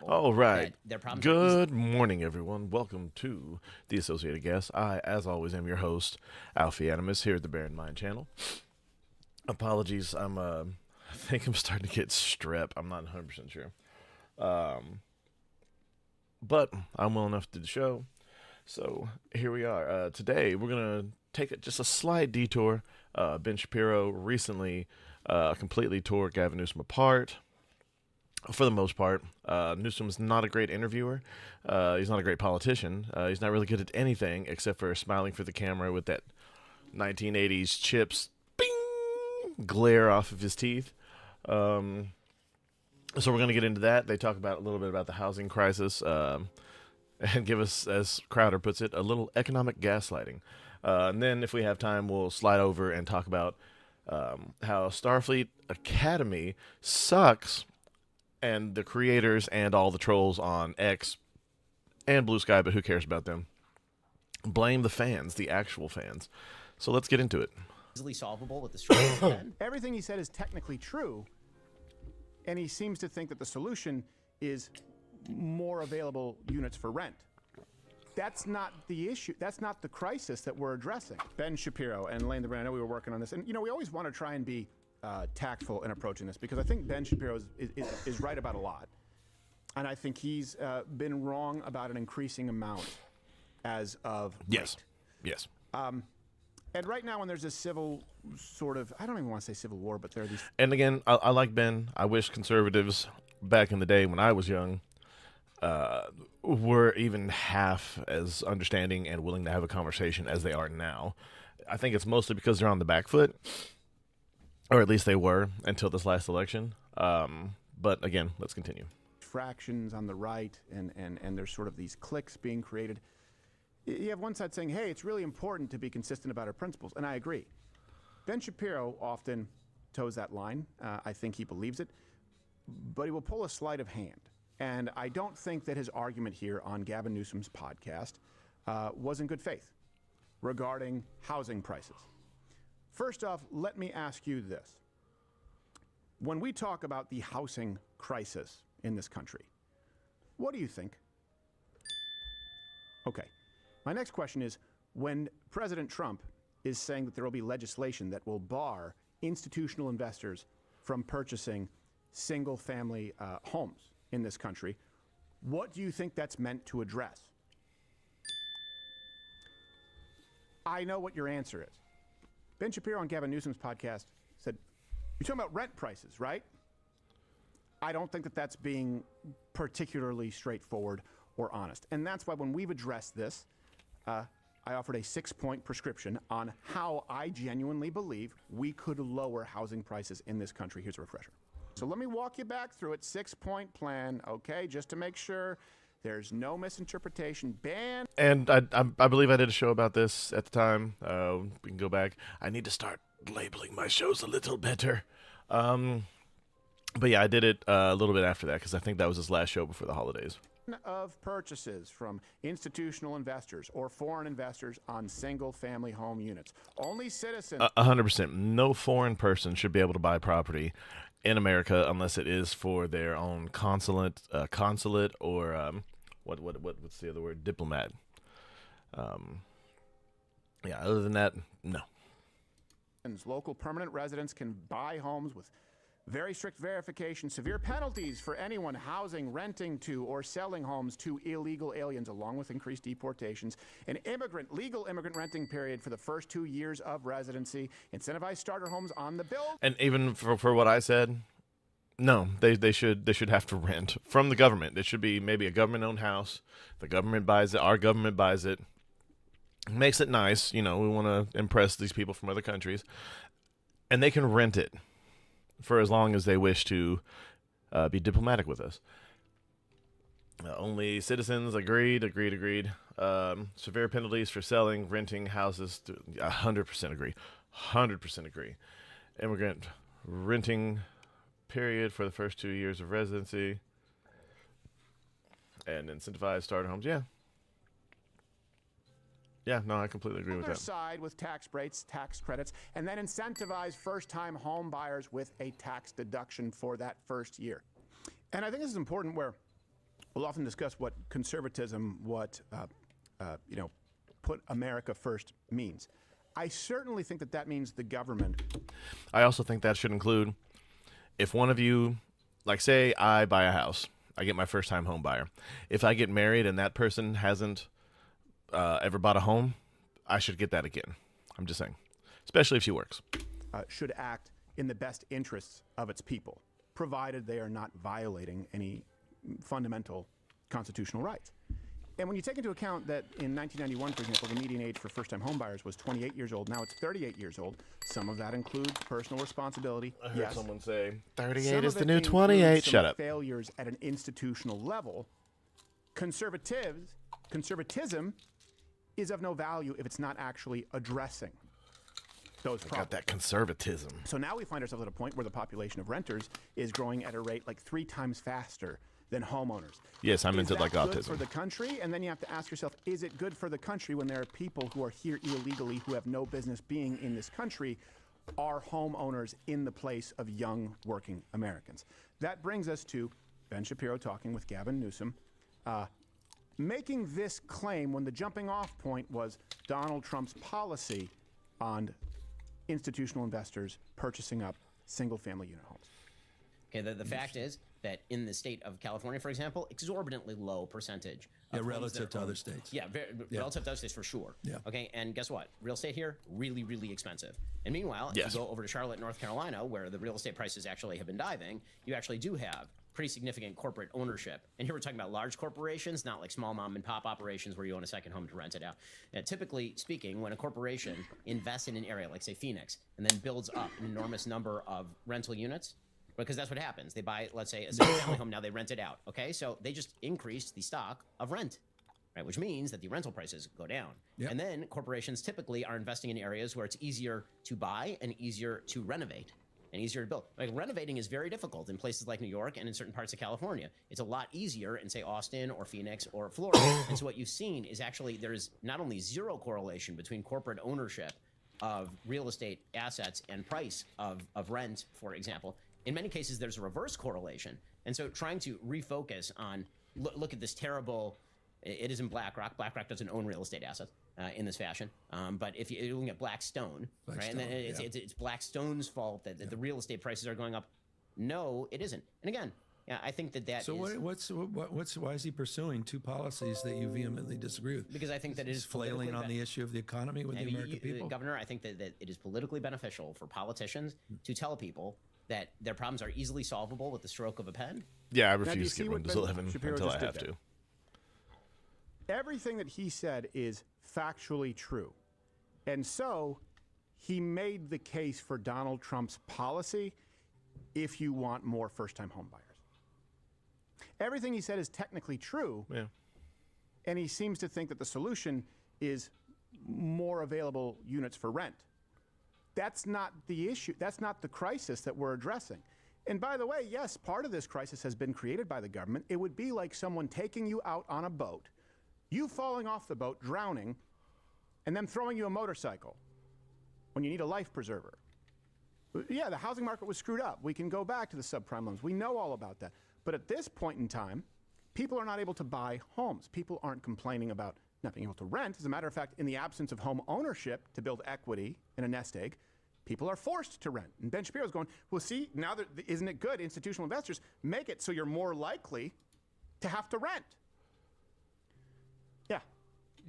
All right. that their problems are Good morning, everyone. Welcome to the Associated Guest. I, as always, am your host, Alfie Animus, here at the Bear in Mind channel. Apologies, I think I'm starting to get strep. I'm not 100% sure. But I'm well enough to do the show. So here we are. Today, we're going to take just a slight detour. Ben Shapiro recently completely tore Gavin Newsom apart. For the most part, Newsom's not a great interviewer. He's not a great politician. He's not really good at anything except for smiling for the camera with that 1980s chips bing, glare off of his teeth. So we're going to get into that. They talk about a little bit about the housing crisis and give us, as Crowder puts it, a little economic gaslighting. And then if we have time, we'll slide over and talk about how Starfleet Academy sucks, and the creators and all the trolls on X and Blue Sky, but who cares about them, blame the fans, the actual fans. So let's get into it. easily solvable with the strength of men. Everything he said is technically true, and he seems to think that the solution is more available units for rent. That's not the issue. That's not the crisis that we're addressing. Ben Shapiro and Lane the Brand, I know we were working on this, and we always want to try and be tactful in approaching this, because I think Ben Shapiro is right about a lot, and I think he's been wrong about an increasing amount as of Yes. late. Yes. And right now, when there's a civil sort of, I don't even want to say civil war, but there are these. And again, I like Ben. I wish conservatives back in the day when I was young were even half as understanding and willing to have a conversation as they are now. I think it's mostly because they're on the back foot, or at least they were until this last election. But again, let's continue. Fractions on the right, and there's sort of these cliques being created. You have one side saying, hey, it's really important to be consistent about our principles, and I agree. Ben Shapiro often toes that line. I think he believes it, but he will pull a sleight of hand. And I don't think that his argument here on Gavin Newsom's podcast was in good faith regarding housing prices. First off, let me ask you this. When we talk about the housing crisis in this country, what do you think? Okay. My next question is, when President Trump is saying that there will be legislation that will bar institutional investors from purchasing single-family homes in this country, what do you think that's meant to address? I know what your answer is. Ben Shapiro on Gavin Newsom's podcast said, you're talking about rent prices, right? I don't think that that's being particularly straightforward or honest. And that's why when we've addressed this, I offered a 6-point prescription on how I genuinely believe we could lower housing prices in this country. Here's a refresher. So let me walk you back through it. 6-point plan, okay, just to make sure there's no misinterpretation. And I believe I did a show about this at the time. We can go back. I need to start labeling my shows a little better. But yeah, I did it a little bit after that, because I think that was his last show before the holidays. Of purchases from institutional investors or foreign investors on single-family home units. Only citizens. 100%. No foreign person should be able to buy property in America unless it is for their own consulate, or what's the other word? Diplomat. Yeah. Other than that, no. Local permanent residents can buy homes with very strict verification, severe penalties for anyone housing, renting to, or selling homes to illegal aliens, along with increased deportations. An legal immigrant renting period for the first 2 years of residency. Incentivized starter homes on the bill. And even for what I said, no, they should have to rent from the government. It should be maybe a government-owned house. The government buys it. Our government buys it. Makes it nice. We want to impress these people from other countries. And they can rent it for as long as they wish to be diplomatic with us. Only citizens. Agreed. Severe penalties for selling, renting houses. 100% agree. 100% agree. Immigrant renting period for the first 2 years of residency. And incentivized starter homes. Yeah. Yeah, no, I completely agree with that. Side with tax breaks, tax credits, and then incentivize first-time home buyers with a tax deduction for that first year. And I think this is important, where we'll often discuss what conservatism, put America first means. I certainly think that that means the government. I also think that should include if one of you, like say I buy a house, I get my first time home buyer. If I get married and that person hasn't ever bought a home, I should get that again. I'm just saying, especially if she works. Should act in the best interests of its people, provided they are not violating any fundamental constitutional rights. And when you take into account that in 1991, for example, the median age for first-time homebuyers was 28 years old. Now it's 38 years old. Some of that includes personal responsibility. I heard someone say 38 Some is of the it new includes 28. some Shut up. failures at an institutional level. Conservatism is of no value if it's not actually addressing those problems. Got that conservatism. So now we find ourselves at a point where the population of renters is growing at a rate like 3 times faster than homeowners. Yes, I meant it like Is that good autism. for the country? And then you have to ask yourself, is it good for the country when there are people who are here illegally who have no business being in this country? Are homeowners in the place of young working Americans? That brings us to Ben Shapiro talking with Gavin Newsom, making this claim when the jumping off point was Donald Trump's policy on institutional investors purchasing up single-family unit homes. Okay, the fact is that in the state of California, for example, exorbitantly low percentage. Yeah, of homes relative that to are other owned. states. Yeah, relative to other states for sure. Yeah. Okay, and guess what? Real estate here, really, really expensive. And meanwhile, Yes. if you go over to Charlotte, North Carolina, where the real estate prices actually have been diving, you actually do have pretty significant corporate ownership. And here we're talking about large corporations, not like small mom and pop operations where you own a second home to rent it out. And typically speaking, when a corporation invests in an area, like say Phoenix, and then builds up an enormous number of rental units, because that's what happens. They buy, let's say, a single family home, now they rent it out. Okay, so they just increased the stock of rent, right? Which means that the rental prices go down. Yep. And then corporations typically are investing in areas where it's easier to buy and easier to renovate and easier to build. Like renovating is very difficult in places like New York and in certain parts of California. It's a lot easier in say Austin or Phoenix or Florida. And so what you've seen is actually there's not only zero correlation between corporate ownership of real estate assets and price of rent, for example. In many cases, there's a reverse correlation. And so trying to refocus on, look at this terrible, it is in BlackRock. BlackRock doesn't own real estate assets in this fashion. But if you're looking at Blackstone, right? And then it's Blackstone's fault that the real estate prices are going up. No, it isn't. And again, yeah, I think that So why is he pursuing two policies that you vehemently disagree with? Because I think that it is flailing on the issue of the economy with the American people. Governor, I think that it is politically beneficial for politicians to tell people that their problems are easily solvable with the stroke of a pen. Yeah, I do you refuse to see get what Windows Ben 11 Shapiro until just I did have there? to. Everything that he said is factually true. And so he made the case for Donald Trump's policy if you want more first-time home buyers. Everything he said is technically true, Yeah. and he seems to think that the solution is more available units for rent. That's not the issue. That's not the crisis that we're addressing. And by the way, yes, part of this crisis has been created by the government. It would be like someone taking you out on a boat, you falling off the boat, drowning, and them throwing you a motorcycle when you need a life preserver. Yeah, the housing market was screwed up. We can go back to the subprime loans. We know all about that. But at this point in time, people are not able to buy homes. People aren't complaining about not being able to rent. As a matter of fact, in the absence of home ownership to build equity in a nest egg, people are forced to rent. And Ben Shapiro's going, well, see, now that isn't it good? Institutional investors make it so you're more likely to have to rent. Yeah.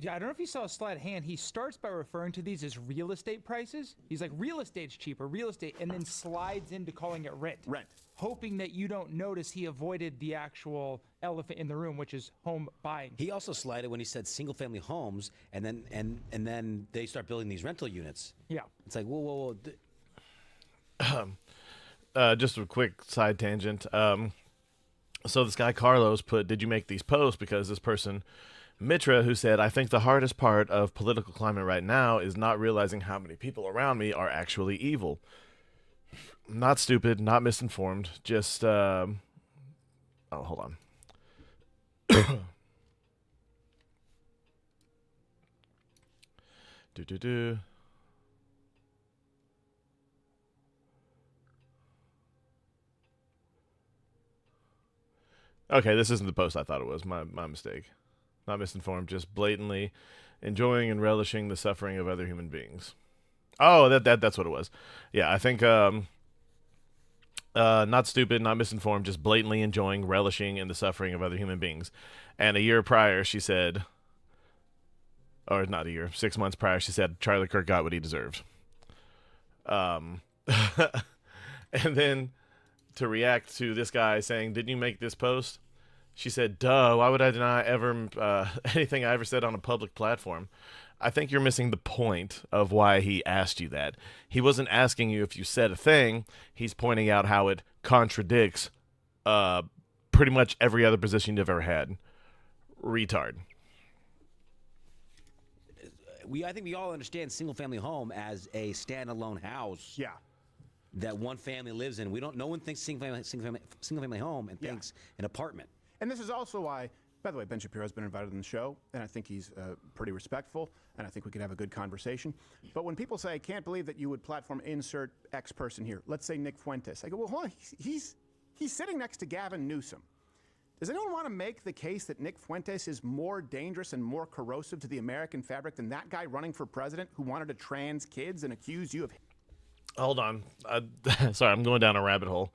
Yeah, I don't know if you saw a slide hand. He starts by referring to these as real estate prices. He's like, real estate's cheaper, real estate, and then slides into calling it rent. Rent. Hoping that you don't notice he avoided the actual elephant in the room, which is home buying. He also slided when he said single-family homes, and then they start building these rental units. Yeah. It's like, whoa, Just a quick side tangent. So this guy Carlos put, did you make these posts? Because this person, Mitra, who said, I think the hardest part of political climate right now is not realizing how many people around me are actually evil. Not stupid, not misinformed, just, oh, hold on. Do. Okay, this isn't the post I thought it was. My mistake. Not misinformed, just blatantly enjoying and relishing the suffering of other human beings. Oh, that's what it was. Yeah, I think not stupid, not misinformed, just blatantly enjoying, relishing in the suffering of other human beings. And a year prior, she said, or not a year, 6 months prior, she said Charlie Kirk got what he deserved. And then to react to this guy saying, "Didn't you make this post?" She said, "Duh, why would I deny ever anything I ever said on a public platform?" I think you're missing the point of why he asked you that. He wasn't asking you if you said a thing. He's pointing out how it contradicts pretty much every other position you've ever had. Retard. I think we all understand single-family home as a standalone house. Yeah. That one family lives in. No one thinks single-family home and thinks an apartment. And this is also why, by the way, Ben Shapiro has been invited on the show, and I think he's pretty respectful, and I think we could have a good conversation. But when people say, "I can't believe that you would platform insert X person here," let's say Nick Fuentes, I go, well, hold on, he's sitting next to Gavin Newsom. Does anyone want to make the case that Nick Fuentes is more dangerous and more corrosive to the American fabric than that guy running for president who wanted to trans kids and accused you of... Hold on. Sorry, I'm going down a rabbit hole.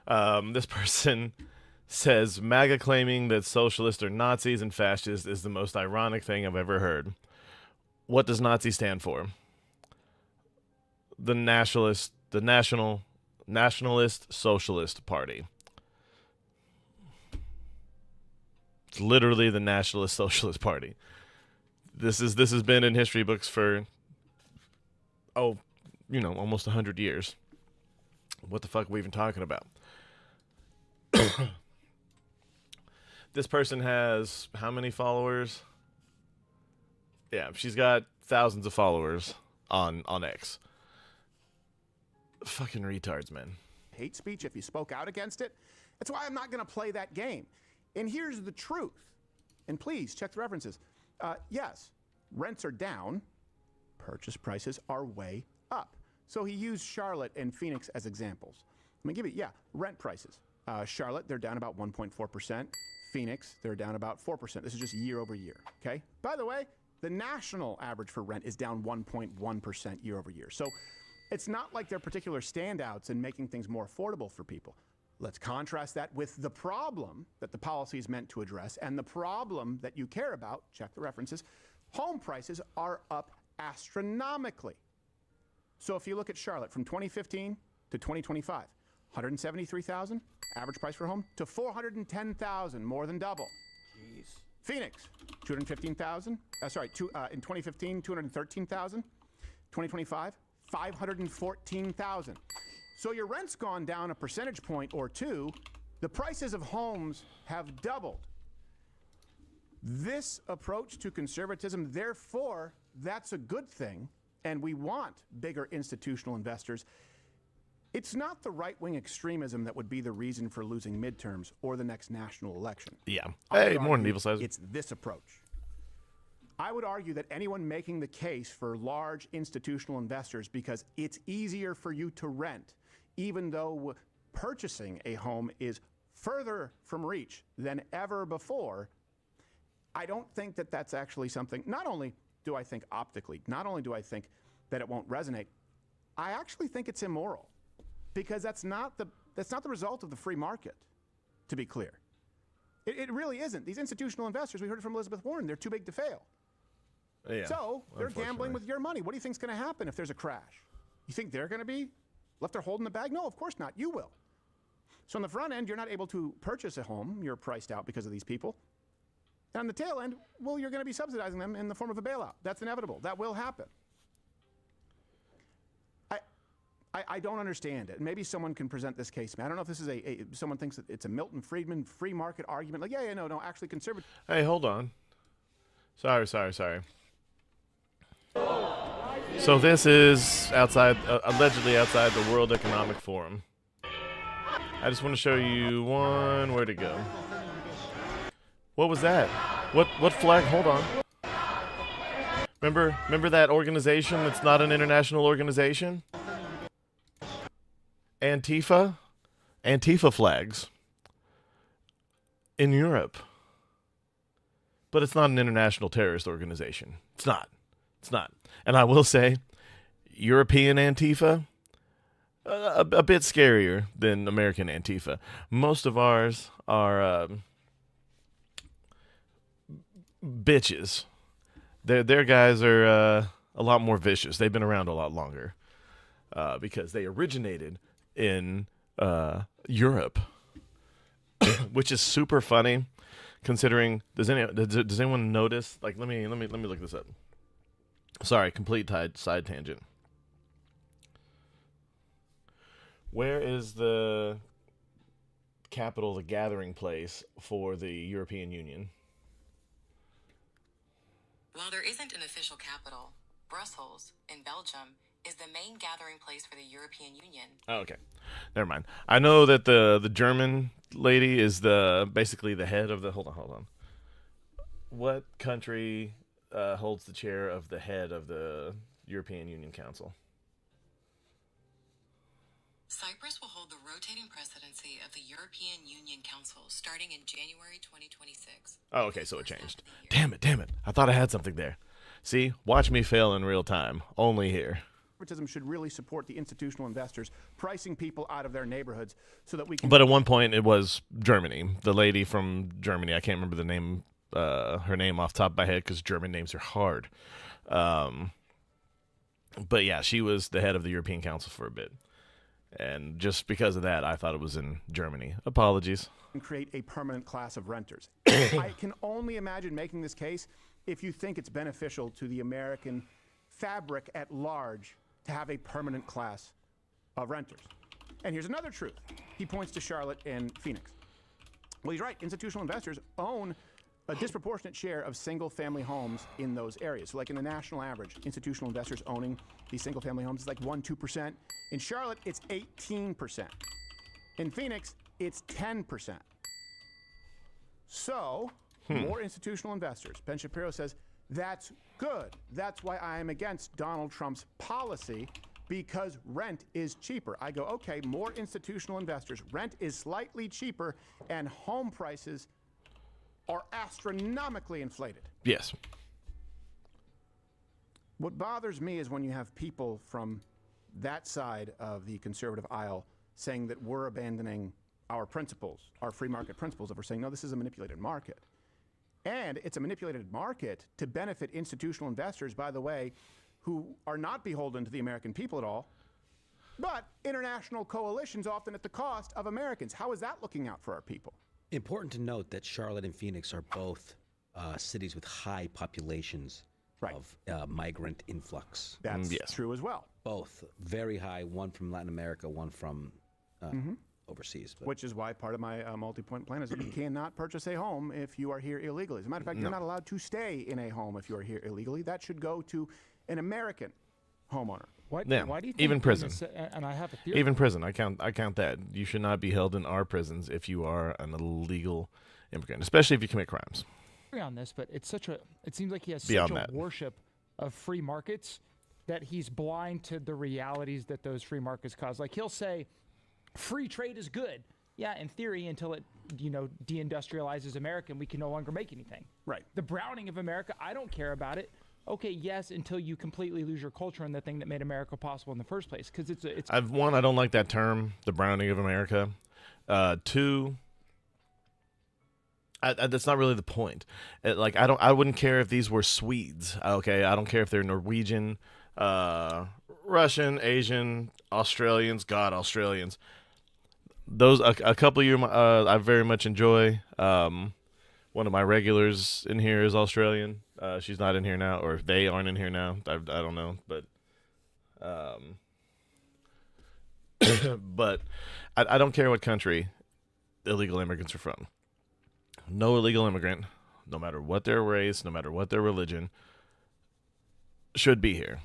This person says, MAGA claiming that socialists are Nazis and fascists is the most ironic thing I've ever heard. What does Nazi stand for? The Nationalist Socialist Party. It's literally the Nationalist Socialist Party. This has been in history books for almost 100 years. What the fuck are we even talking about? This person has how many followers? Yeah, she's got thousands of followers on X. Fucking retards, man. Hate speech if you spoke out against it. That's why I'm not going to play that game. And here's the truth. And please check the references. Yes, rents are down. Purchase prices are way up. So he used Charlotte and Phoenix as examples. Let me give you, rent prices. Charlotte, they're down about 1.4%. Phoenix, they're down about 4%. This is just year over year, okay? By the way, the national average for rent is down 1.1% year over year. So it's not like they're particular standouts in making things more affordable for people. Let's contrast that with the problem that the policy is meant to address and the problem that you care about, check the references, home prices are up astronomically. So if you look at Charlotte from 2015 to 2025, 173,000 average price for a home to 410,000, more than double. Jeez. Phoenix, 215,000. In 2015, 213,000. 2025, 514,000. So your rent's gone down a percentage point or two. The prices of homes have doubled. This approach to conservatism, therefore, that's a good thing, and we want bigger institutional investors. It's not the right-wing extremism that would be the reason for losing midterms or the next national election. Yeah. Hey, more than evil size. It's this approach. I would argue that anyone making the case for large institutional investors because it's easier for you to rent, even though purchasing a home is further from reach than ever before, I don't think that that's actually something. Not only do I think optically, not only do I think that it won't resonate, I actually think it's immoral. Because that's not the result of the free market, to be clear. It really isn't. These institutional investors, we heard it from Elizabeth Warren, they're too big to fail. Yeah, so they're gambling with your money. What do you think is going to happen if there's a crash? You think they're going to be left there holding the bag? No, of course not. You will. So on the front end, you're not able to purchase a home. You're priced out because of these people. And on the tail end, well, you're going to be subsidizing them in the form of a bailout. That's inevitable. That will happen. I don't understand it. Maybe someone can present this case. I don't know if this is someone thinks that it's a Milton Friedman free market argument. Like, no, actually conservative. Hey, hold on. Sorry. So this is allegedly outside the World Economic Forum. I just want to show you where to go. What was that? What flag? Hold on. Remember that organization that's not an international organization? Antifa flags. in Europe. But it's not an international terrorist organization. It's not. It's not. And I will say, European Antifa, a bit scarier than American Antifa. Most of ours are bitches. Their guys are a lot more vicious. They've been around a lot longer because they originated in Europe, which is super funny. Considering, does anyone notice? Like, let me look this up. Sorry, complete side tangent. Where is the capital, the gathering place for the European Union? While there isn't an official capital, Brussels in Belgium is the main gathering place for the European Union. Oh, okay. Never mind. I know that the German lady is basically the head of the... Hold on. What country holds the chair of the head of the European Union Council? Cyprus will hold the rotating presidency of the European Union Council starting in January 2026. Oh, okay, so it changed. Damn it. I thought I had something there. See? Watch me fail in real time. Only here. Conservatism should really support the institutional investors pricing people out of their neighborhoods so that we can... But at one point, it was Germany. The lady from Germany, I can't remember the name, her name off the top of my head because German names are hard. But yeah, she was the head of the European Council for a bit. And just because of that, I thought it was in Germany. Apologies. And create a permanent class of renters. I can only imagine making this case if you think it's beneficial to the American fabric at large to have a permanent class of renters. And here's another truth. He points to Charlotte and Phoenix. Well, he's right. Institutional investors own a disproportionate share of single-family homes in those areas. So like in the national average, institutional investors owning these single-family homes is like 1-2%. In Charlotte, it's 18%. In Phoenix, it's 10%. So, more institutional investors. Ben Shapiro says, that's good. That's why I am against Donald Trump's policy, because rent is cheaper. I go, okay, more institutional investors. Rent is slightly cheaper, and home prices are astronomically inflated. Yes. What bothers me is when you have people from that side of the conservative aisle saying that we're abandoning our principles, our free market principles, if we're saying, no, this is a manipulated market. And it's a manipulated market to benefit institutional investors, by the way, who are not beholden to the American people at all, but international coalitions often at the cost of Americans. How is that looking out for our people? Important to note that Charlotte and Phoenix are both cities with high populations of migrant influx. That's true as well. Both very high, one from Latin America, one from overseas. But. Which is why part of my multi-point plan is that you cannot purchase a home if you are here illegally. As a matter of fact, you're not allowed to stay in a home if you are here illegally. That should go to an American homeowner. Why do you think even prison? And I have a theory. Even prison, I count that. You should not be held in our prisons if you are an illegal immigrant, especially if you commit crimes. On this, but it seems like he has Beyond such a that. worship of free markets that he's blind to the realities that those free markets cause. Like he'll say, free trade is good. Yeah, in theory, until it deindustrializes America and we can no longer make anything. Right. The browning of America, I don't care about it. Okay, yes, until you completely lose your culture and the thing that made America possible in the first place. Because it's. I don't like that term, the browning of America. Two, that's not really the point. I wouldn't care if these were Swedes. Okay, I don't care if they're Norwegian, Russian, Asian, Australians. God, Australians. Those a couple of you I very much enjoy. One of my regulars in here is Australian. She's not in here now, or they aren't in here now. I don't know, but but I don't care what country illegal immigrants are from. No illegal immigrant, no matter what their race, no matter what their religion, should be here.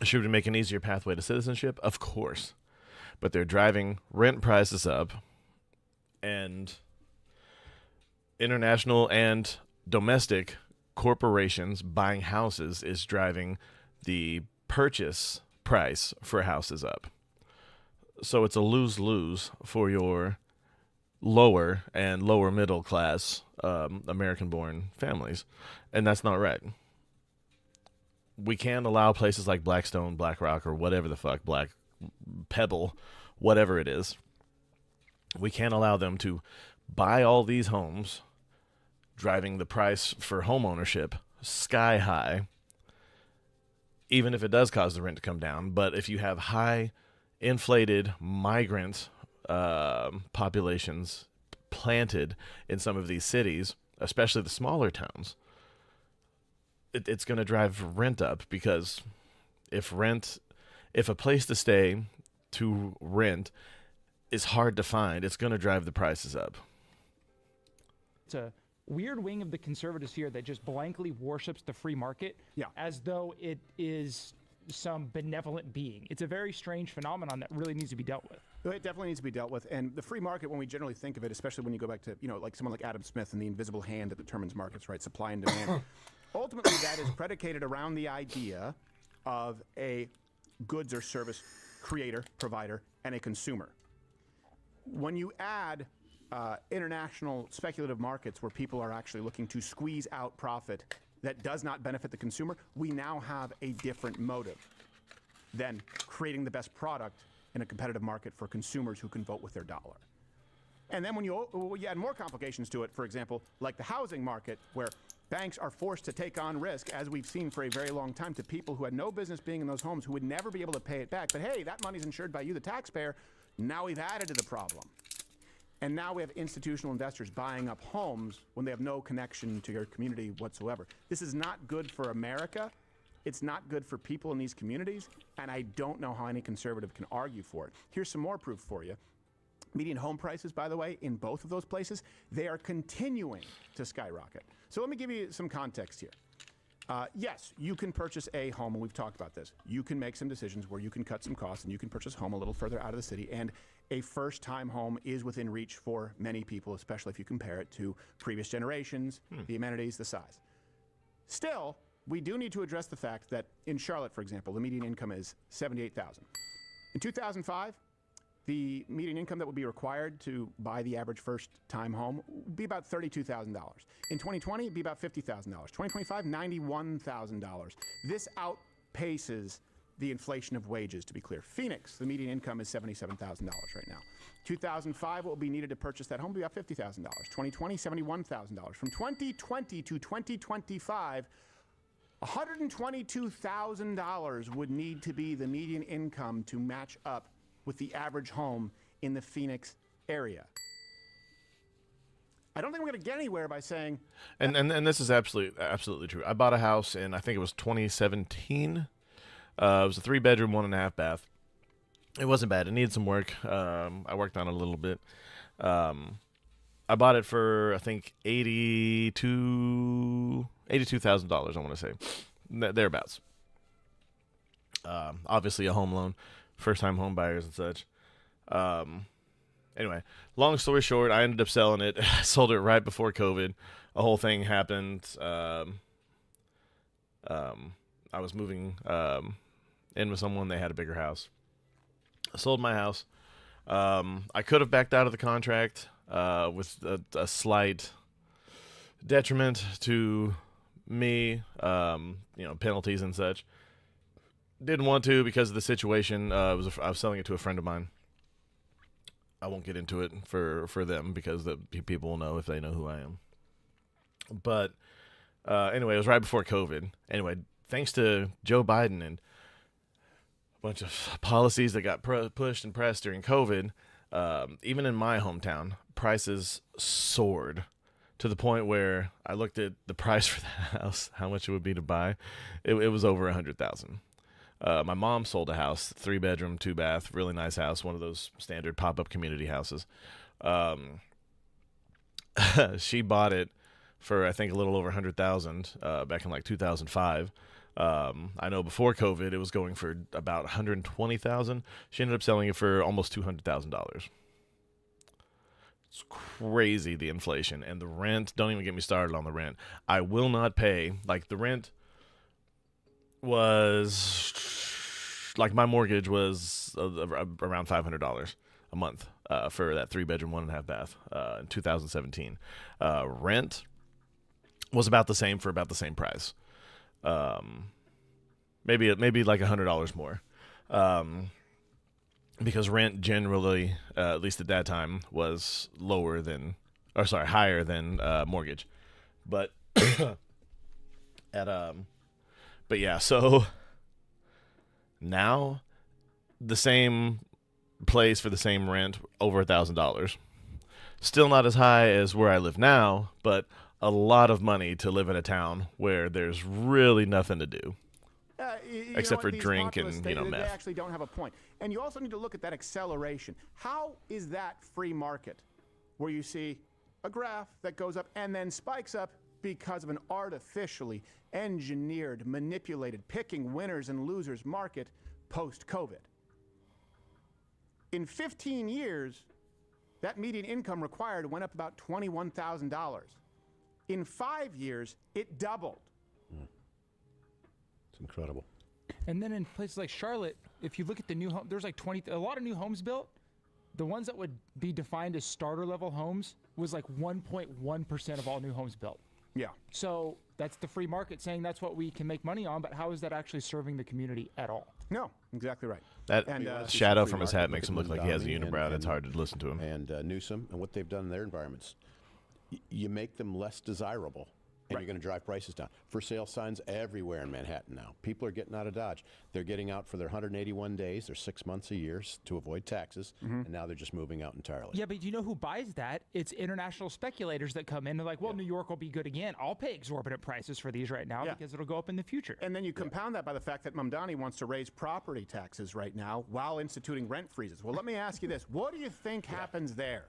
Should we make an easier pathway to citizenship? Of course. But they're driving rent prices up, and international and domestic corporations buying houses is driving the purchase price for houses up. So it's a lose-lose for your lower and lower middle class American-born families, and that's not right. We can't allow places like Blackstone, BlackRock, or whatever the fuck, Black Pebble, whatever it is. We can't allow them to buy all these homes, driving the price for home ownership sky high, even if it does cause the rent to come down. But if you have high inflated migrant populations planted in some of these cities, especially the smaller towns, it's going to drive rent up, because if a place to stay to rent is hard to find, it's going to drive the prices up. It's a weird wing of the conservatives here that just blankly worships the free market as though it is some benevolent being. It's a very strange phenomenon that really needs to be dealt with. It definitely needs to be dealt with. And the free market, when we generally think of it, especially when you go back to, like someone like Adam Smith and the invisible hand that determines markets, right? Supply and demand. Ultimately, that is predicated around the idea of a goods or service creator, provider, and a consumer. When you add international speculative markets where people are actually looking to squeeze out profit that does not benefit the consumer, we now have a different motive than creating the best product in a competitive market for consumers who can vote with their dollar. And then when you add more complications to it, for example, like the housing market, where banks are forced to take on risk, as we've seen for a very long time, to people who had no business being in those homes, who would never be able to pay it back. But hey, that money's insured by you, the taxpayer. Now we've added to the problem. And now we have institutional investors buying up homes when they have no connection to your community whatsoever. This is not good for America. It's not good for people in these communities. And I don't know how any conservative can argue for it. Here's some more proof for you. Median home prices, by the way, in both of those places, they are continuing to skyrocket. So let me give you some context here. Yes, you can purchase a home, and we've talked about this. You can make some decisions where you can cut some costs, and you can purchase a home a little further out of the city, and a first-time home is within reach for many people, especially if you compare it to previous generations, the amenities, the size. Still, we do need to address the fact that in Charlotte, for example, the median income is $78,000. In 2005, the median income that would be required to buy the average first-time home would be about $32,000. In 2020, it'd be about $50,000. 2025, $91,000. This outpaces the inflation of wages, to be clear. Phoenix, the median income is $77,000 right now. 2005, what will be needed to purchase that home will be about $50,000. 2020, $71,000. From 2020 to 2025, $122,000 would need to be the median income to match up with the average home in the Phoenix area. I don't think we're going to get anywhere by saying... And this is absolutely true. I bought a house in, I think it was 2017. It was a 3-bedroom, 1.5 bath. It wasn't bad. It needed some work. I worked on it a little bit. I bought it for, I think, $82,000, I want to say. Thereabouts. Obviously a home loan. First-time home buyers and such. Anyway, long story short, I ended up selling it. I sold it right before COVID. A whole thing happened. I was moving in with someone. They had a bigger house. I sold my house. I could have backed out of the contract with a slight detriment to me, penalties and such. Didn't want to because of the situation. I was selling it to a friend of mine. I won't get into it for them because the people will know if they know who I am. But anyway, it was right before COVID. Anyway, thanks to Joe Biden and a bunch of policies that got pushed and pressed during COVID, even in my hometown, prices soared to the point where I looked at the price for the house, how much it would be to buy. It was over $100,000. My mom sold a house, 3-bedroom, 2-bath, really nice house, one of those standard pop-up community houses. She bought it for, I think, a little over $100,000 back in like 2005. I know before COVID, it was going for about $120,000. She ended up selling it for almost $200,000. It's crazy, the inflation. And the rent, don't even get me started on the rent. I will not pay, like the rent was, like my mortgage was around $500 a month. for that 3-bedroom, 1.5 bath in 2017. Rent was about the same for about the same price. Maybe like $100 more. Because rent generally, at least at that time, was higher than mortgage. But but yeah, so now the same place for the same rent, over $1,000. Still not as high as where I live now, but a lot of money to live in a town where there's really nothing to do. Except for drink and they meth. They actually don't have a point. And you also need to look at that acceleration. How is that free market where you see a graph that goes up and then spikes up because of an artificially engineered, manipulated, picking winners and losers market post-COVID? In 15 years, that median income required went up about $21,000. In 5 years, it doubled. Incredible. And then in places like Charlotte, if you look at the new home, there's like a lot of new homes built. The ones that would be defined as starter level homes was like 1.1% of all new homes built. Yeah. So that's the free market saying that's what we can make money on, but how is that actually serving the community at all? No, exactly right. That And, shadow free from his market, hat makes him look look at like he has a Mondani unibrow. It's hard to listen to him. And Newsom and what they've done in their environments. You make them less desirable. And you're going to drive prices down. For sale signs everywhere in Manhattan now. People are getting out of Dodge. They're getting out for their 181 days, their 6 months a year to avoid taxes, and now they're just moving out entirely. Yeah, but you know who buys that? It's international speculators that come in. They're like, well, New York will be good again. I'll pay exorbitant prices for these right now because it'll go up in the future. And then you compound that by the fact that Mamdani wants to raise property taxes right now while instituting rent freezes. Well, let me ask you this. What do you think happens there?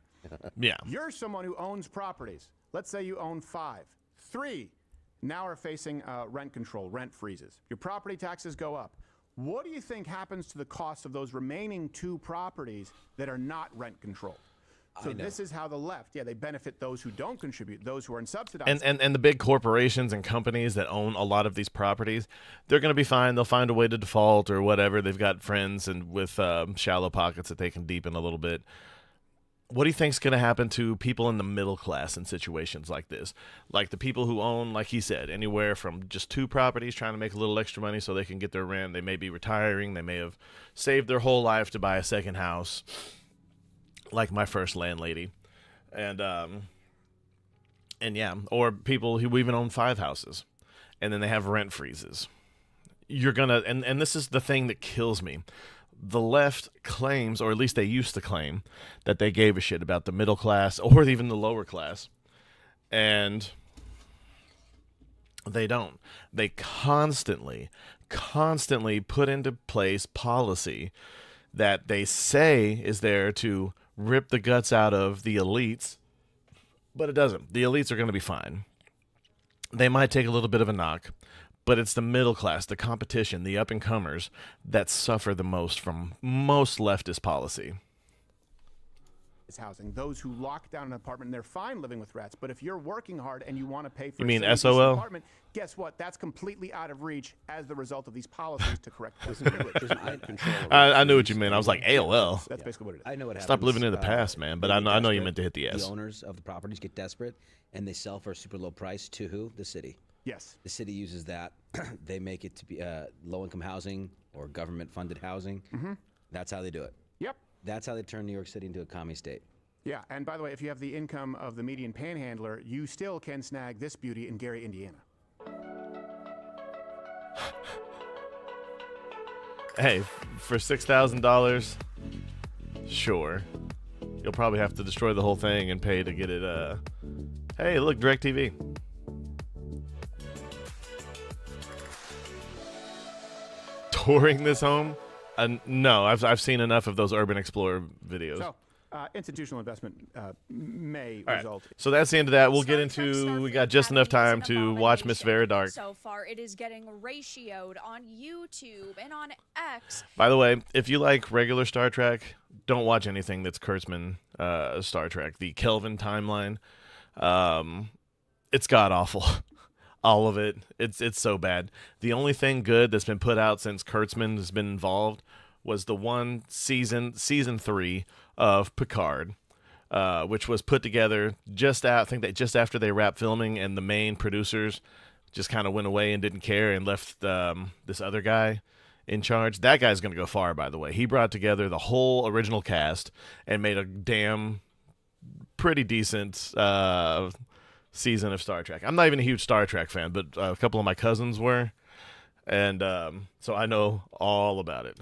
Yeah. You're someone who owns properties. Let's say you own 5. 3 now are facing rent control, rent freezes. Your property taxes go up. What do you think happens to the cost of those remaining 2 properties that are not rent controlled? So this is how the left, they benefit those who don't contribute, those who are in subsidized. And the big corporations and companies that own a lot of these properties, they're going to be fine. They'll find a way to default or whatever. They've got friends and with shallow pockets that they can deepen a little bit. What do you think is going to happen to people in the middle class in situations like this? Like the people who own, like he said, anywhere from just 2 properties trying to make a little extra money so they can get their rent. They may be retiring. They may have saved their whole life to buy a second house, like my first landlady. And yeah, or people who even own 5 houses, and then they have rent freezes. You're going to, and this is the thing that kills me. The left claims, or at least they used to claim, that they gave a shit about the middle class or even the lower class. And they don't. They constantly put into place policy that they say is there to rip the guts out of the elites, but it doesn't. The elites are going to be fine. They might take a little bit of a knock, but it's the middle class, the competition, the up-and-comers that suffer the most from most leftist policy. Housing, those who lock down an apartment, they're fine living with rats, but if you're working hard and you want to pay for a SOL apartment, guess what? That's completely out of reach as the result of these policies to correct this. I knew what you meant. I was like, AOL. That's basically what it is. I know what happens. Stop living in the past, man. But I know you meant to hit the S. The owners of the properties get desperate, and they sell for a super low price to who? The city. Yes. The city uses that. They make it to be low-income housing or government-funded housing. That's how they do it. Yep. That's how they turn New York City into a commie state. Yeah, and by the way, if you have the income of the median panhandler, you still can snag this beauty in Gary, Indiana. Hey, for $6,000, sure. You'll probably have to destroy the whole thing and pay to get it. Hey, look, DirecTV. Touring this home? No, I've seen enough of those Urban Explorer videos. So, institutional investment may All right. result. So that's the end of that. We'll get into. We got just enough time to watch Miss Vera Dark. So far, it is getting ratioed on YouTube and on X. By the way, if you like regular Star Trek, don't watch anything that's Kurtzman Star Trek. The Kelvin timeline, it's god awful. All of it. It's so bad. The only thing good that's been put out since Kurtzman has been involved was the one season 3 of Picard, which was put together just after they wrapped filming, and the main producers just kind of went away and didn't care and left this other guy in charge. That guy's going to go far, by the way. He brought together the whole original cast and made a pretty decent season of Star Trek. I'm not even a huge Star Trek fan, but a couple of my cousins were, and so I know all about it.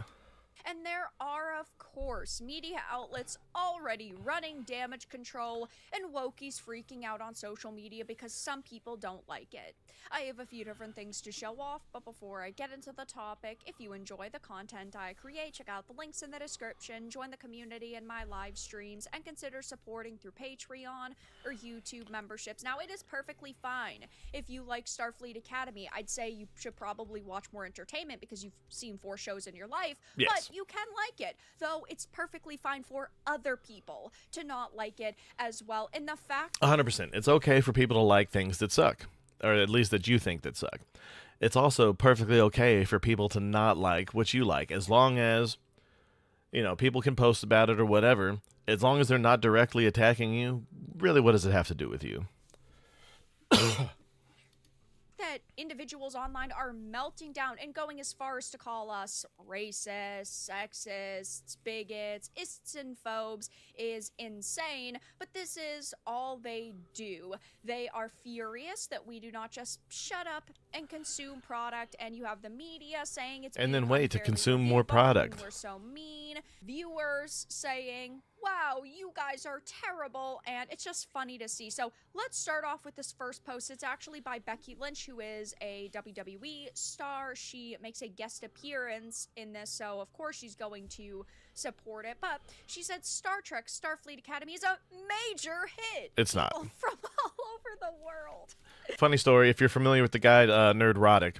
And there are, of course, media outlets already running damage control and wokies freaking out on social media because some people don't like it. I have a few different things to show off, but before I get into the topic, if you enjoy the content I create, check out the links in the description, join the community in my live streams, and consider supporting through Patreon or YouTube memberships. Now, it is perfectly fine if you like Starfleet Academy. I'd say you should probably watch more entertainment because you've seen 4 shows in your life, yes. But you can like it, though it's perfectly fine for other people to not like it as well. And the fact 100%. It's okay for people to like things that suck, or at least that you think that suck. It's also perfectly okay for people to not like what you like, as long as, people can post about it or whatever. As long as they're not directly attacking you, really, what does it have to do with you? that individuals online are melting down and going as far as to call us racist, sexist, bigots, ists and phobes is insane, but this is all they do. They are furious that we do not just shut up and consume product, and you have the media saying it's and being then wait to unfairly consume reviewed, more product. and we're so mean. Viewers saying, wow, you guys are terrible, and it's just funny to see. So let's start off with this first post. It's actually by Becky Lynch, who is a WWE star. She makes a guest appearance in this, so of course she's going to support it. But she said Star Trek Starfleet Academy is a major hit. It's not. From all over the world. Funny story, if you're familiar with the guy Nerdrotic,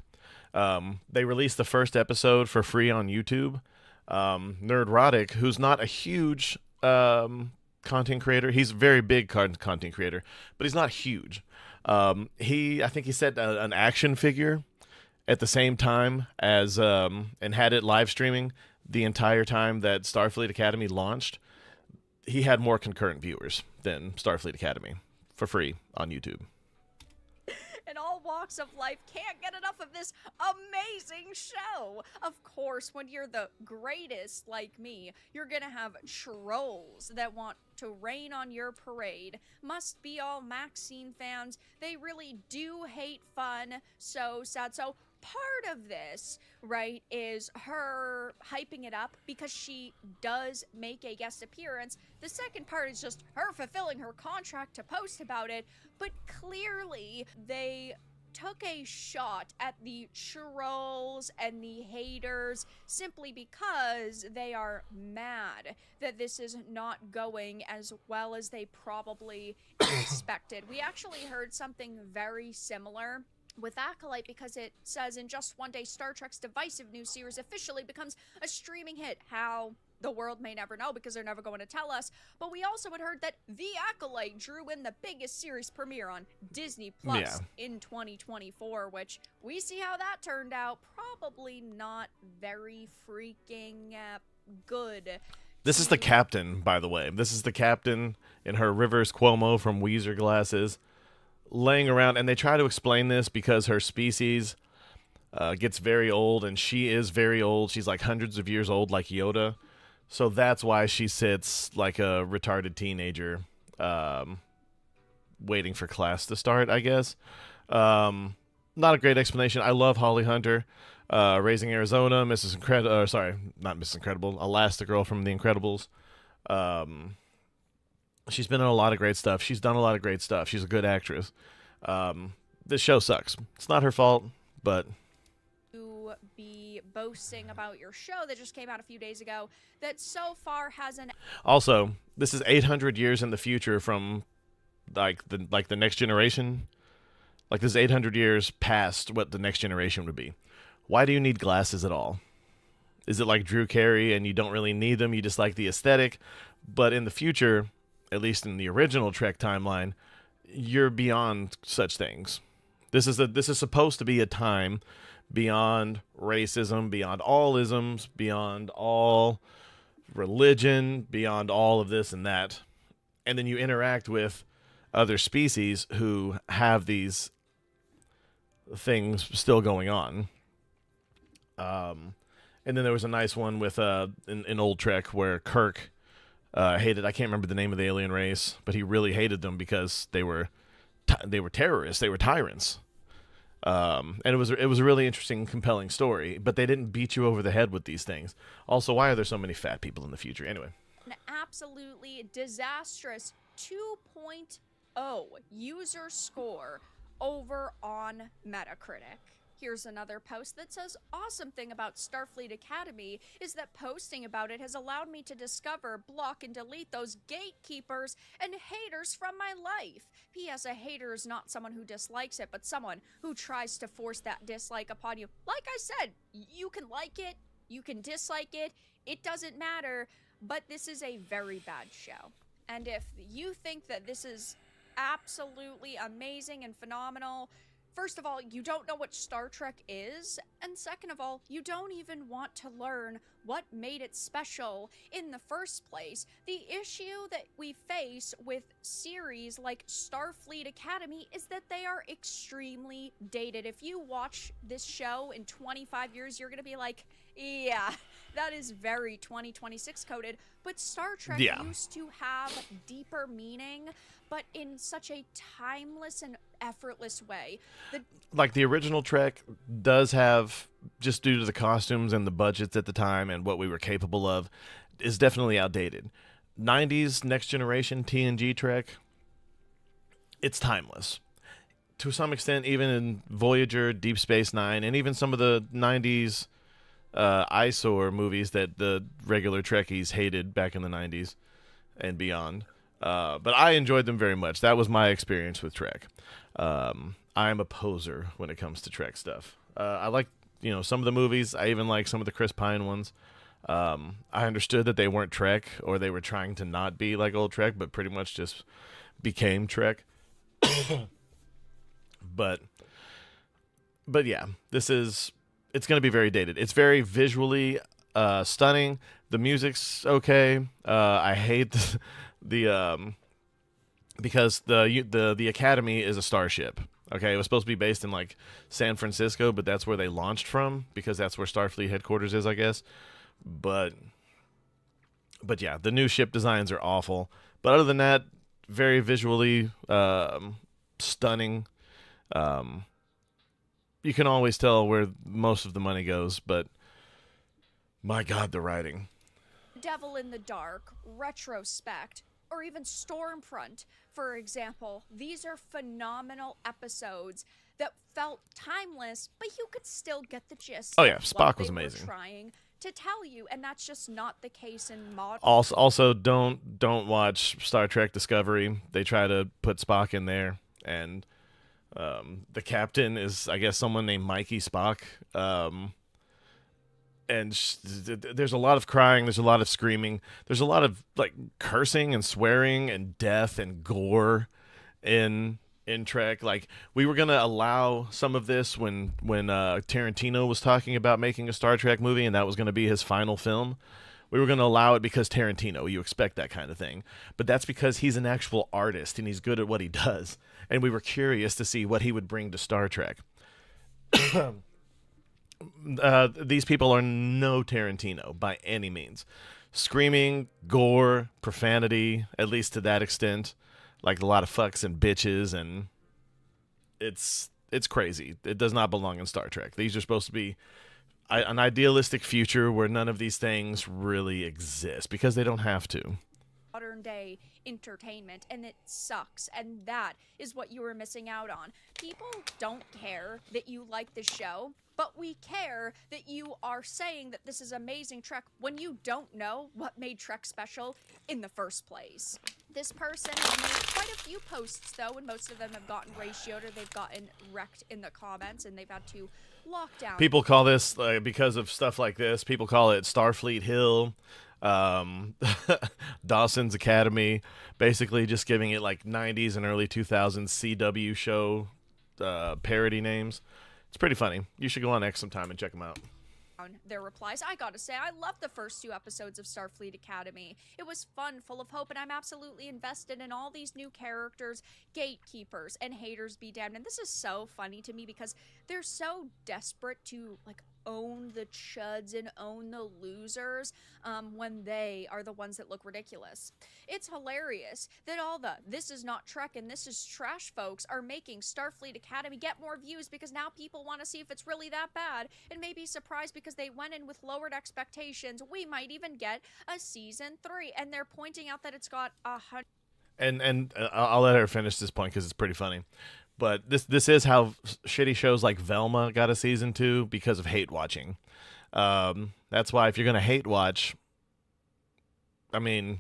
they released the first episode for free on YouTube. Nerdrotic, who's not a huge content creator, he's a very big content creator, but he's not huge. I think he set an action figure at the same time as and had it live streaming the entire time that Starfleet Academy launched. He had more concurrent viewers than Starfleet Academy for free on YouTube. In all walks of life, can't get enough of this amazing show. Of course, when you're the greatest like me, you're gonna have trolls that want to rain on your parade. Must be all Maxine fans. They really do hate fun. So sad. So part of this, right, is her hyping it up because she does make a guest appearance. The second part is just her fulfilling her contract to post about it. But clearly, they took a shot at the trolls and the haters simply because they are mad that this is not going as well as they probably expected. We actually heard something very similar with Acolyte, because it says in just one day, Star Trek's divisive new series officially becomes a streaming hit. How? The world may never know because they're never going to tell us. But we also had heard that The Acolyte drew in the biggest series premiere on Disney Plus in 2024, which we see how that turned out. Probably not very freaking good. This is the captain, by the way. This is the captain in her Rivers Cuomo from Weezer glasses, laying around, and they try to explain this because her species gets very old, and she is very old. She's like hundreds of years old, like Yoda. So that's why she sits like a retarded teenager, waiting for class to start, I guess. Not a great explanation. I love Holly Hunter, Raising Arizona, Mrs. Incredible. Sorry, not Mrs. Incredible. Elastigirl from The Incredibles. She's been in a lot of great stuff. She's done a lot of great stuff. She's a good actress. This show sucks. It's not her fault, but To be boasting about your show that just came out a few days ago that so far hasn't. Also, this is 800 years in the future from like the next generation. Like, this is 800 years past what the next generation would be. Why do you need glasses at all? Is it like Drew Carey and you don't really need them, you just like the aesthetic? But in the future, at least in the original Trek timeline, you're beyond such things. This is supposed to be a time beyond racism, beyond all isms, beyond all religion, beyond all of this and that. And then you interact with other species who have these things still going on. And then there was a nice one with in Old Trek where Kirk hated, I can't remember the name of the alien race, but he really hated them because they were terrorists, they were tyrants. And it was a really interesting, compelling story, but they didn't beat you over the head with these things. Also, why are there so many fat people in the future? Anyway. An absolutely disastrous 2.0 user score over on Metacritic. Here's another post that says, awesome thing about Starfleet Academy is that posting about it has allowed me to discover, block, and delete those gatekeepers and haters from my life. P.S. A hater is not someone who dislikes it, but someone who tries to force that dislike upon you. Like I said, you can like it, you can dislike it, it doesn't matter, but this is a very bad show. And if you think that this is absolutely amazing and phenomenal, first of all, you don't know what Star Trek is, and second of all, you don't even want to learn what made it special in the first place. The issue that we face with series like Starfleet Academy is that they are extremely dated. If you watch this show in 25 years, you're going to be like, yeah, that is very 2026 coded, but Star Trek used to have deeper meaning, but in such a timeless and effortless way. Like the original Trek does have, just due to the costumes and the budgets at the time and what we were capable of, is definitely outdated. 90s Next Generation TNG Trek, it's timeless. To some extent, even in Voyager, Deep Space Nine, and even some of the 90s eyesore movies that the regular Trekkies hated back in the 90s and beyond. But I enjoyed them very much. That was my experience with Trek. I'm a poser when it comes to Trek stuff. I like, some of the movies. I even like some of the Chris Pine ones. I understood that they weren't Trek, or they were trying to not be like old Trek, but pretty much just became Trek. But yeah, it's going to be very dated. It's very visually stunning. The music's okay. I hate because the Academy is a starship. Okay, it was supposed to be based in like San Francisco, but that's where they launched from because that's where Starfleet headquarters is, I guess. But yeah, the new ship designs are awful. But other than that, very visually stunning. You can always tell where most of the money goes, but my God, the writing. Devil in the Dark, Retrospect, or even Stormfront, for example. These are phenomenal episodes that felt timeless, but you could still get the gist. Oh yeah, of Spock what was they were amazing. Trying to tell you, and that's just not the case in modern. Also, don't watch Star Trek Discovery. They try to put Spock in there, and the captain is, I guess, someone named Mikey Spock. And there's a lot of crying, there's a lot of screaming, there's a lot of like cursing and swearing and death and gore in Trek. Like, we were gonna allow some of this when Tarantino was talking about making a Star Trek movie, and that was gonna be his final film. We were gonna allow it because Tarantino, you expect that kind of thing, but that's because he's an actual artist and he's good at what he does, and we were curious to see what he would bring to Star Trek. These people are no Tarantino by any means. Screaming, gore, profanity, at least to that extent, like a lot of fucks and bitches, and it's crazy. It does not belong in Star Trek. These are supposed to be an idealistic future where none of these things really exist because they don't have to. Modern day entertainment, and it sucks, and that is what you were missing out on. People don't care that you like the show, but we care that you are saying that this is amazing Trek when you don't know what made Trek special in the first place. This person has made quite a few posts, though, and most of them have gotten ratioed or they've gotten wrecked in the comments, and they've had to lock down. People call this, because of stuff like this, people call it Starfleet Hill, Dawson's Academy, basically just giving it like 90s and early 2000s CW show parody names. It's pretty funny. You should go on X sometime and check them out. Their replies. I gotta say, I loved the first 2 episodes of Starfleet Academy. It was fun, full of hope, and I'm absolutely invested in all these new characters, gatekeepers, and haters be damned. And this is so funny to me because they're so desperate to, like, own the chuds and own the losers when they are the ones that look ridiculous. It's hilarious that all the "this is not Trek and this is trash" folks are making Starfleet Academy get more views because now people want to see if it's really that bad, and may be surprised because they went in with lowered expectations. We might even get a season 3, and they're pointing out that it's got 100. And I'll let her finish this point because it's pretty funny. But this is how shitty shows like Velma got a season 2 because of hate watching. That's why if you're gonna hate watch, I mean,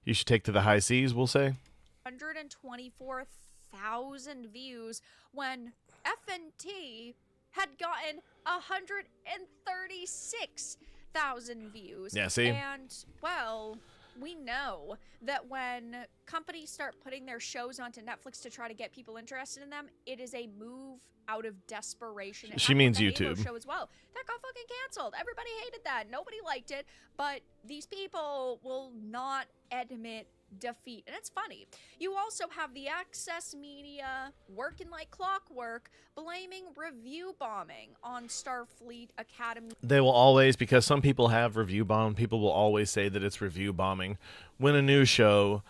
you should take to the high seas, we'll say. 124,000 views when FNT had gotten 136,000 views. Yeah, see? And, well, we know that when companies start putting their shows onto Netflix to try to get people interested in them, it is a move out of desperation. It She happened means with the Halo YouTube. show as well. That got fucking canceled. Everybody hated that. Nobody liked it. But these people will not admit defeat. And it's funny. You also have the Access Media working like clockwork, blaming review bombing on Starfleet Academy. They will always, because some people have review bomb, people will always say that it's review bombing when a new show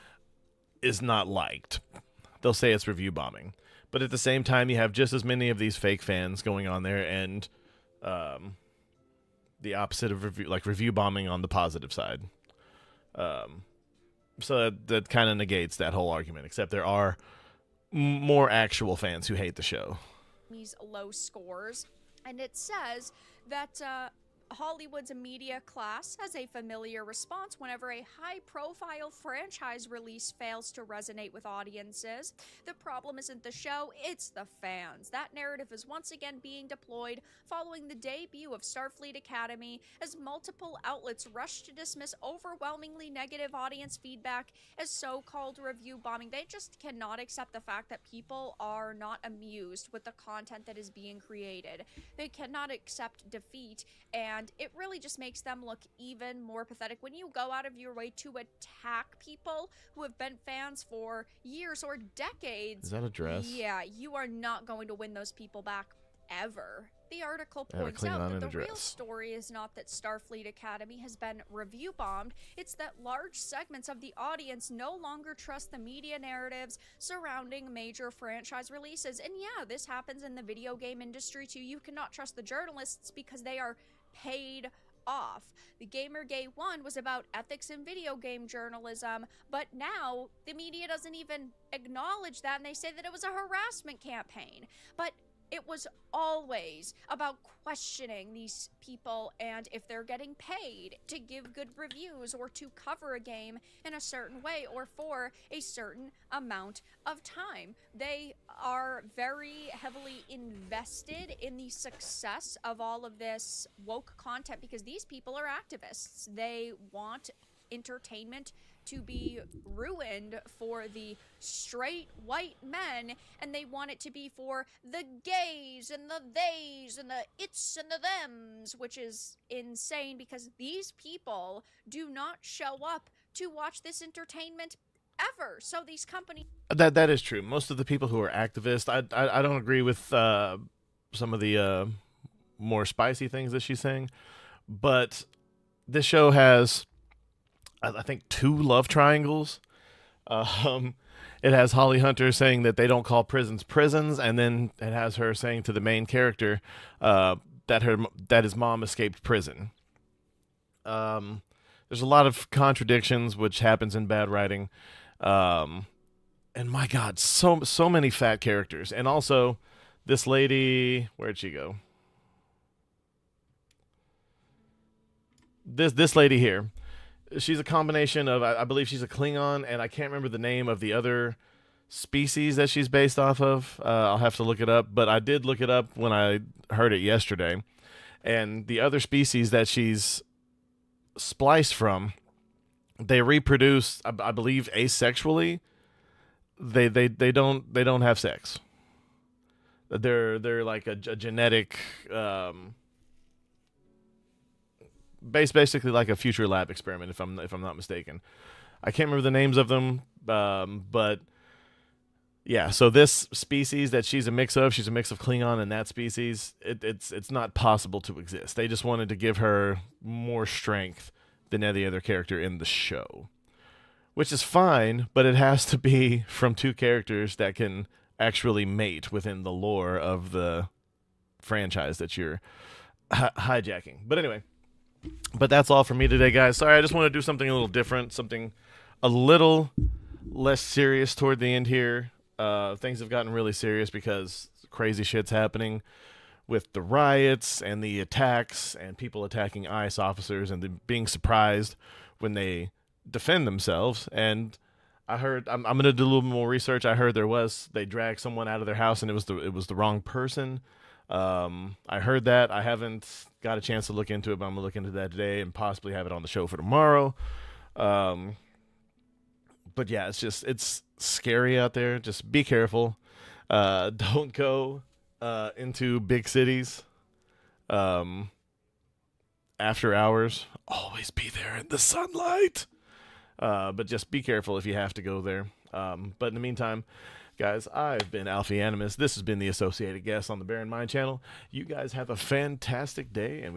is not liked. They'll say it's review bombing. But at the same time, you have just as many of these fake fans going on there, and the opposite of review bombing on the positive side. So that kind of negates that whole argument, except there are more actual fans who hate the show. These low scores, and it says that Hollywood's media class has a familiar response whenever a high-profile franchise release fails to resonate with audiences. The problem isn't the show, it's the fans. That narrative is once again being deployed following the debut of Starfleet Academy as multiple outlets rush to dismiss overwhelmingly negative audience feedback as so-called review bombing. They just cannot accept the fact that people are not amused with the content that is being created. They cannot accept defeat, and it really just makes them look even more pathetic when you go out of your way to attack people who have been fans for years or decades. Is that a dress? Yeah, you are not going to win those people back ever. The article I had a points Klingon out in that a the real dress. story is not that Starfleet Academy has been review bombed, it's that large segments of the audience no longer trust the media narratives surrounding major franchise releases. And yeah, this happens in the video game industry too. You cannot trust the journalists because they are paid off. The Gamergate 1 was about ethics in video game journalism, but now the media doesn't even acknowledge that, and they say that it was a harassment campaign. But it was always about questioning these people and if they're getting paid to give good reviews or to cover a game in a certain way or for a certain amount of time. They are very heavily invested in the success of all of this woke content because these people are activists. They want entertainment to be ruined for the straight white men, and they want it to be for the gays and the theys and the its and the thems, which is insane because these people do not show up to watch this entertainment ever. So these companies... That is true. Most of the people who are activists, I don't agree with some of the more spicy things that she's saying, but this show has, I think, 2 love triangles. It has Holly Hunter saying that they don't call prisons prisons, and then it has her saying to the main character that his mom escaped prison. There's a lot of contradictions, which happens in bad writing. And my God, so many fat characters. And also, this lady, where'd she go? This lady here. She's a combination of, I believe she's a Klingon, and I can't remember the name of the other species that she's based off of. I'll have to look it up, but I did look it up when I heard it yesterday. And the other species that she's spliced from, they reproduce, I believe, asexually. They don't have sex. They're like a genetic, basically like a future lab experiment, if I'm not mistaken. I can't remember the names of them, but yeah. So this species that she's a mix of Klingon and that species. It's not possible to exist. They just wanted to give her more strength than any other character in the show, which is fine, but it has to be from two characters that can actually mate within the lore of the franchise that you're hijacking. But anyway, that's all for me today, guys. Sorry, I just want to do something a little different, something a little less serious toward the end here. Things have gotten really serious because crazy shit's happening with the riots and the attacks and people attacking ICE officers and being surprised when they defend themselves. And I heard I'm going to do a little more research. I heard they dragged someone out of their house and it was the wrong person. I heard that. I haven't got a chance to look into it, but I'm gonna look into that today and possibly have it on the show for tomorrow. But yeah, it's scary out there. Just be careful. Don't go into big cities after hours. Always be there in the sunlight. But just be careful if you have to go there. But in the meantime, guys, I've been Alfie Animus. This has been the Associated Guest on the Bear in Mind channel. You guys have a fantastic day, and